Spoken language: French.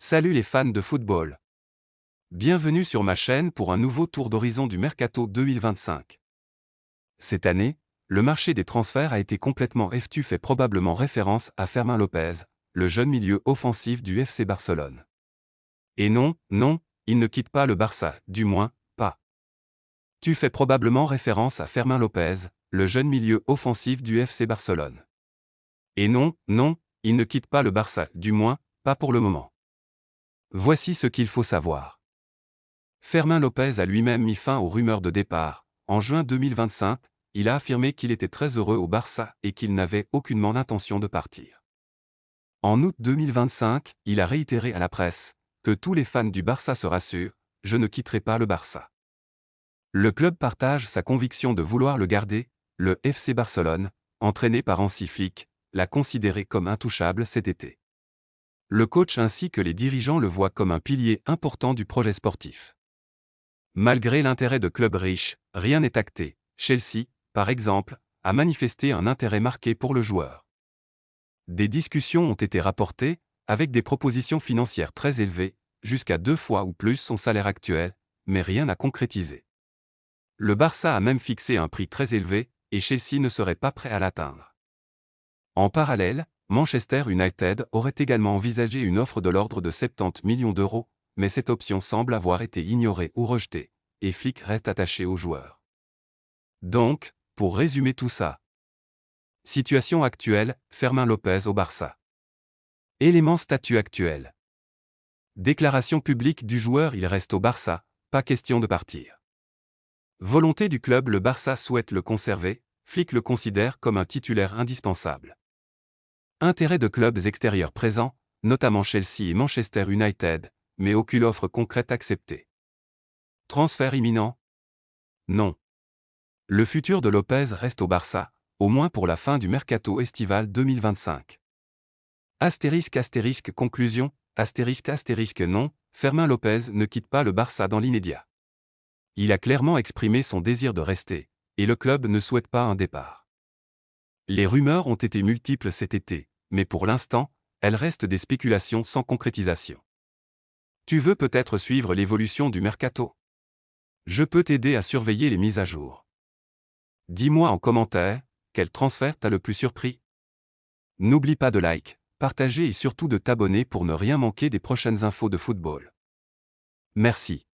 Salut les fans de football. Bienvenue sur ma chaîne pour un nouveau tour d'horizon du Mercato 2025. Cette année, le marché des transferts a été complètement FTU fait probablement référence à Fermín López, le jeune milieu offensif du FC Barcelone. Et non, il ne quitte pas le Barça, du moins, pas. Tu fais probablement référence à Fermín López, le jeune milieu offensif du FC Barcelone. Et non, il ne quitte pas le Barça, du moins, pas pour le moment. Voici ce qu'il faut savoir. Fermín López a lui-même mis fin aux rumeurs de départ. En juin 2025, il a affirmé qu'il était très heureux au Barça et qu'il n'avait aucunement l'intention de partir. En août 2025, il a réitéré à la presse que tous les fans du Barça se rassurent, je ne quitterai pas le Barça. Le club partage sa conviction de vouloir le garder. Le FC Barcelone, entraîné par Hansi Flick, l'a considéré comme intouchable cet été. Le coach ainsi que les dirigeants le voient comme un pilier important du projet sportif. Malgré l'intérêt de clubs riches, rien n'est acté. Chelsea, par exemple, a manifesté un intérêt marqué pour le joueur. Des discussions ont été rapportées, avec des propositions financières très élevées, jusqu'à 2 fois ou plus son salaire actuel, mais rien n'a concrétisé. Le Barça a même fixé un prix très élevé, et Chelsea ne serait pas prêt à l'atteindre. En parallèle, Manchester United aurait également envisagé une offre de l'ordre de 70 millions d'euros, mais cette option semble avoir été ignorée ou rejetée, et Flick reste attaché au joueur. Donc, pour résumer tout ça. Situation actuelle, Fermín López au Barça. Éléments statut actuel. Déclaration publique du joueur, il reste au Barça, pas question de partir. Volonté du club, le Barça souhaite le conserver, Flick le considère comme un titulaire indispensable. Intérêt de clubs extérieurs présents, notamment Chelsea et Manchester United, mais aucune offre concrète acceptée. Transfert imminent? Non. Le futur de López reste au Barça, au moins pour la fin du mercato estival 2025. Conclusion, non, Fermín López ne quitte pas le Barça dans l'immédiat. Il a clairement exprimé son désir de rester, et le club ne souhaite pas un départ. Les rumeurs ont été multiples cet été, mais pour l'instant, elles restent des spéculations sans concrétisation. Tu veux peut-être suivre l'évolution du mercato? Je peux t'aider à surveiller les mises à jour. Dis-moi en commentaire, quel transfert t'a le plus surpris? N'oublie pas de like, partager et surtout de t'abonner pour ne rien manquer des prochaines infos de football. Merci.